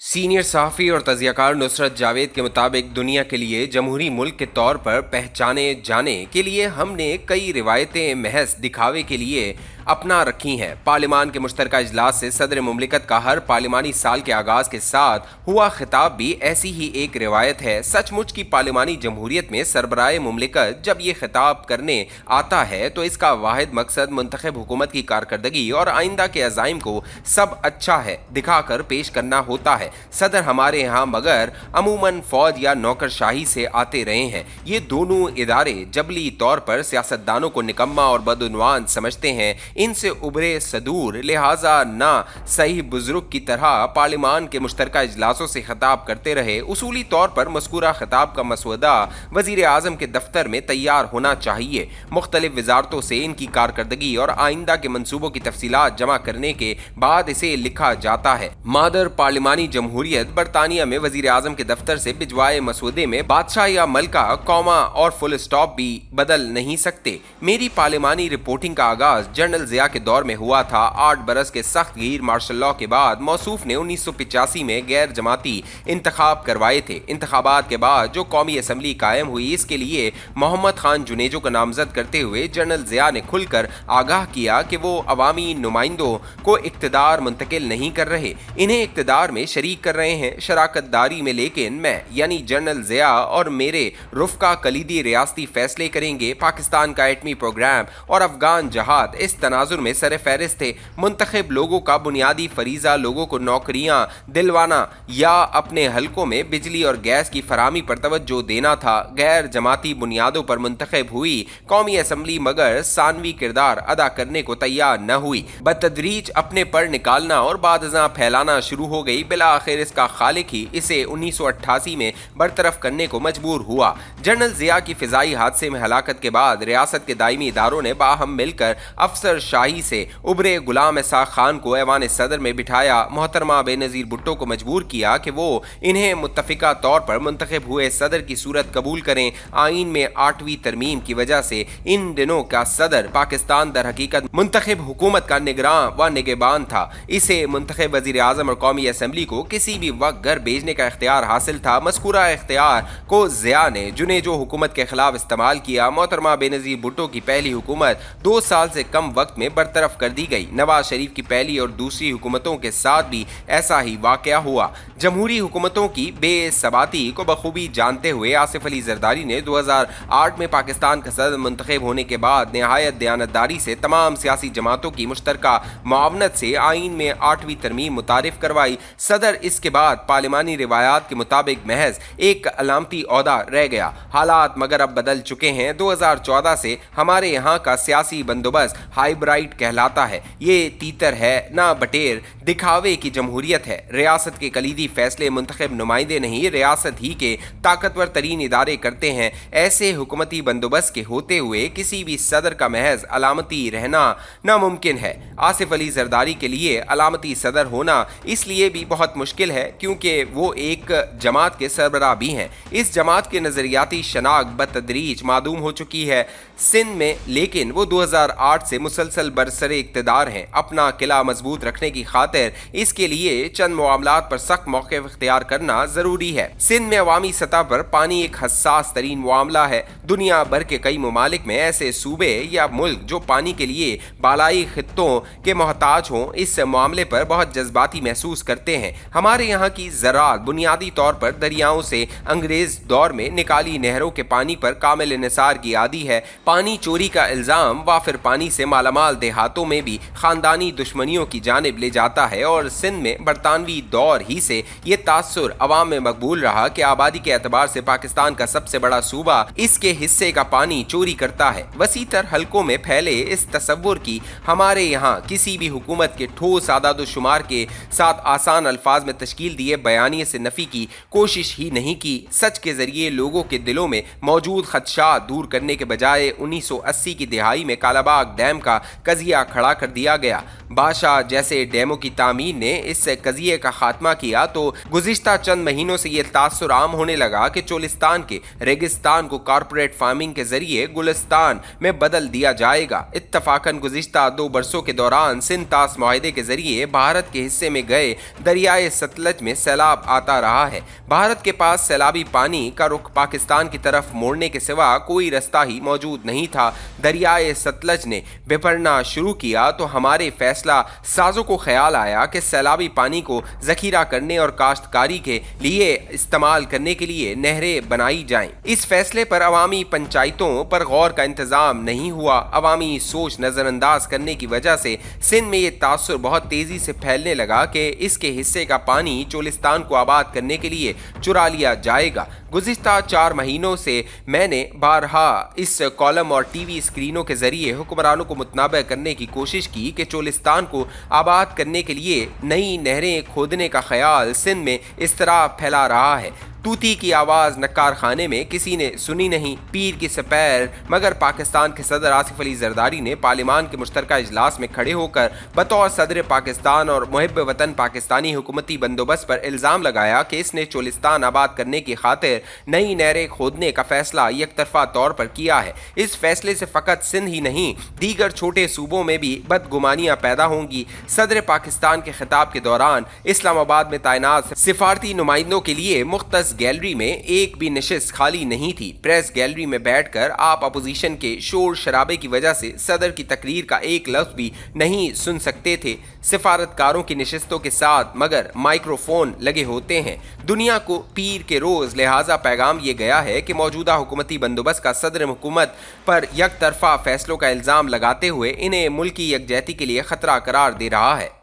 Senior सहाफ़ी और तज़कियाकार नुसरत जावेद के मुताबिक दुनिया के लिए जमहूरी मुल्क के तौर पर पहचाने जाने के लिए हमने कई रिवायतें महज दिखावे के लिए अपना रखी हैं। पार्लिमान के मुश्तरका इजलास से सदर मुमलिकत का हर पार्लिमानी साल के आगाज़ के साथ हुआ खिताब भी ऐसी ही एक रिवायत है। सचमुच की पार्लिमानी जमहूरियत में सरबराह मुमलिकत जब ये खिताब करने आता है तो इसका वाहिद मकसद मुंतखब हुकूमत की कारकर्दगी और आइंदा के अज़ाइम को सब अच्छा है दिखाकर पेश करना होता है। सदर हमारे यहाँ मगर अमूमन फौज या नौकरशाही से आते रहे हैं। ये दोनों इदारे जबली तौर पर सियासतदानों को निकम्मा और बदउनवान समझते हैं, इनसे उबरे सदूर, लिहाजा ना सही बुजुर्ग की तरह पार्लिमान के मुश्तरका इजलासों से खिताब करते रहे। उसूली तौर पर मज़कूरा खिताब का मसवदा वज़ीर आज़म के दफ्तर में तैयार होना चाहिए। मुख्तलिफ वजारतों से इनकी कारकर्दगी और आइंदा के मनसूबों की तफसीलात जमा करने के बाद इसे लिखा जाता है। मादर पार्लिमानी जमहूरियत बरतानिया में वज़ीर आज़म के दफ्तर से भिजवाए मसवदे में बादशाह या मलका, कौमा और फुल स्टॉप भी बदल नहीं सकते। मेरी पार्लिमानी रिपोर्टिंग का आगाज जनरल ज़िया के दौर में हुआ था। 8 बरस के सख्त गीर मार्शल लॉ के बाद मौसूफ ने 1985 में गैर जमाती इंतखाब करवाए थे। इंतखाबात के बाद जो कौमी असम्बली कायम हुई, इसके लिए मोहम्मद खान जुनेजो को नामजद करते हुए जनरल ज़िया ने खुलकर आगाह किया कि वो अवामी नुमाइंदों को इक़्तिदार मुंतकिल नहीं कर रहे, इन्हें इक़्तिदार में शरीक कर रहे हैं शराकतदारी में। लेकिन मैं यानी जनरल ज़िया और मेरे रुफ़का कलीदी रियासती फैसले करेंगे। पाकिस्तान का एटमी प्रोग्राम और अफगान जहाद इस तनाजुर में सर फहरिस्त थे। मुंतखब लोगों का बुनियादी फरीज़ा लोगों को नौकरियां दिलवाना या अपने हलकों में बिजली और गैस की फराहमी पर तवज्जो देना था। गैर जमाती बुनियादों पर मुंतखब हुई कौमी असम्बली मगर सानवी किरदार अदा करने को तैयार न हुई। बतदरीज अपने पर निकालना और बादज़ां फैलाना शुरू हो गई। बिला आखिर इसका खालिक ही इसे 1988 में बरतरफ करने को मजबूर हुआ। जनरल ज़िया की फ़िज़ाई हादसे में हलाकत के बाद रियासत के दायमी इदारों ने बाहम मिलकर अफसर शाही से उभरे गुलाम इसाक खान को ऐवान सदर में बिठाया। मोहतरमा बेनज़ीर भुट्टो को मजबूर किया कि वो इन्हें मुत्तफ़िका तौर पर मुंतखब हुए सदर की सूरत कबूल करें। आइन में 8वीं तरमीम की वजह से इन दिनों का सदर पाकिस्तान दर हकीकत मुंतखब हुकूमत का निगरान व निगहबान था। इसे मुंतखब वज़ीर आज़म और कौमी असम्बली को किसी भी वक्त घर भेजने का इख्तियार हासिल था। मज़कूरा इख्तियार को ज़िया ने जुनेजो हुकूमत के खिलाफ इस्तेमाल किया। मोहतरमा बेनज़ीर भुट्टो की पहली हुकूमत 2 साल से कम वक्त में बरतरफ कर दी गई। नवाज शरीफ की पहली और दूसरी हुकूमतों के साथ भी ऐसा ही वाक़या हुआ। जमहूरी हुकूमतों की बेसबाती को बखूबी जानते हुए आसिफ अली ज़रदारी ने 2008 में पाकिस्तान का सदर मुंतखब होने के बाद नहायत दयानतदारी से तमाम सियासी जमातों की मुश्तरका मुआवनत से आइन में 8वीं तरमीम मुतारिफ करवाई। सदर इसके बाद पार्लिमानी रिवायात के मुताबिक महज एक अलामती ओहदा रह गया। हालात मगर अब बदल चुके हैं। 2014 से हमारे यहाँ का सियासी बंदोबस्त हाइब्राइड कहलाता है। ये तीतर है ना बटेर, दिखावे की जमहूरियत है। रियासत के कलीदी फैसले मुंतखब नुमाइंदे नहीं, रियासत ही के ताकतवर तरीन इदारे करते हैं। ऐसे हुकूमती बंदोबस्त के होते हुए किसी भी सदर का महज अलामती रहना नामुमकिन है। आसिफ अली ज़रदारी के लिए अलामती सदर होना इसलिए भी बहुत मुश्किल है क्योंकि वो एक जमात के सरबराह भी हैं। इस जमात के नज़रियाती शनाख्त बतदरीज मादूम हो चुकी है सिंध में, लेकिन वो 2008 से मुसलसल बरसरे इक़्तिदार हैं। अपना किला मजबूत रखने की खातिर इसके लिए चंद मामलात पर सख्त मौक़िफ़ इख्तियार करना ज़रूरी है। सिंध में अवामी सतह पर पानी एक हसास तरीन मामला है। दुनिया भर के कई ममालिक में ऐसे सूबे या मुल्क जो पानी के लिए बालाई खित्तों के मोहताज हों, इस मामले पर बहुत जज्बाती महसूस करते हैं। हमारे यहाँ की ज़राअत बुनियादी तौर पर दरियाओं से अंग्रेज़ दौर में निकाली नहरों के पानी पर कामिल इन्हिसार की आदी है। पानी चोरी का इल्ज़ाम वाफिर पानी से मालामाल देहातों में भी ख़ानदानी दुश्मनियों की जानिब ले जाता है और सिंध में बरतानवी दौर ही से ये तासुर अवाम में मकबूल रहा कि आबादी के एतबार से पाकिस्तान का सबसे बड़ा सूबा इसके हिस्से का पानी चोरी करता है। वसीतर हलकों में फैले इस तसव्वुर की हमारे यहाँ किसी भी हुकूमत के ठोस आदाद-ओ-शुमार के साथ आसान अल्फाज में तश्कील दिए बयानिए से नफ़ी की कोशिश ही नहीं की। सच के ज़रिए लोगों के दिलों में मौजूद खदशात दूर करने के बजाय 1980 की दिहाई में कालाबाग डैम का कज़िया खड़ा कर दिया गया। बाशा जैसे डैमों की तामीर ने इस कज़िये का खात्मा किया तो गुज़िश्ता चंद महीनों से ये तासुर आम होने लगा कि चोलिस्तान के रेगिस्तान को कॉरपोरेट फार्मिंग के जरिए गुलिस्तान में बदल दिया जाएगा। इत्तफाकन गुज़िश्ता 2 बरसों के दौरान सिंध तास मुआहदे के जरिए भारत के हिस्से में गए दरियाए सतलज में सैलाब आता रहा है। भारत के पास सैलाबी पानी का रुख पाकिस्तान की तरफ मोड़ने के सिवा कोई रास्ता ही मौजूद नहीं था। दरियाए सतलज ने बिफरना शुरू किया तो हमारे फैसला साजों को ख्याल आया कि सैलाबी पानी को जखीरा करने और काश्तकारी के लिए इस्तेमाल करने के लिए नहरें बनाई जाएं। इस फैसले पर अवामी पंचायतों पर गौर का इंतजाम नहीं हुआ। अवामी सोच नजरअंदाज करने की वजह से सिंध में ये तासुर बहुत तेजी से फैलने लगा कि इसके हिस्से का पानी चोलिस्तान को आबाद करने के लिए चुरा लिया जाएगा। गुज़िश्ता 4 महीनों से मैंने बारहा इस कॉलम और टीवी स्क्रीनों के जरिए हुक्मरानों को मुतनाबे करने की कोशिश की कि चोलिस्तान को आबाद करने के लिए नई नहरें खोदने का ख्याल सिंध में इस तरह फैला रहा है। तूती की आवाज़ नक्कार खाने में किसी ने सुनी नहीं, पीर की सपैर, मगर पाकिस्तान के सदर आसिफ अली जरदारी ने पार्लिमान के मुश्तरका इजलास में खड़े होकर बतौर सदर पाकिस्तान और मुहिब वतन पाकिस्तानी हुकूमती बंदोबस्त पर इल्ज़ाम लगाया कि इसने चोलिस्तान आबाद करने की खातिर नई नहरें खोदने का फैसला यकतरफा तौर पर किया है। इस फैसले से फ़कत सिंध ही नहीं दीगर छोटे सूबों में भी बदगुमानियाँ पैदा होंगी। सदर पाकिस्तान के खिताब के दौरान इस्लामाबाद में तैनात सिफारती नुमाइंदों के लिए मुख्तस गैलरी में एक भी नशिस्त खाली नहीं थी। प्रेस गैलरी में बैठकर आप अपोजिशन के शोर शराबे की वजह से सदर की तकरीर का एक लफ्ज भी नहीं सुन सकते थे। सिफारतकारों की नशिस्तों के साथ मगर माइक्रोफोन लगे होते हैं। दुनिया को पीर के रोज लिहाजा पैगाम ये गया है कि मौजूदा हुकूमती बंदोबस्त का सदर हुकूमत पर यकतरफा फैसलों का इल्ज़ाम लगाते हुए इन्हें मुल्की यकजहती के लिए खतरा करार दे रहा है।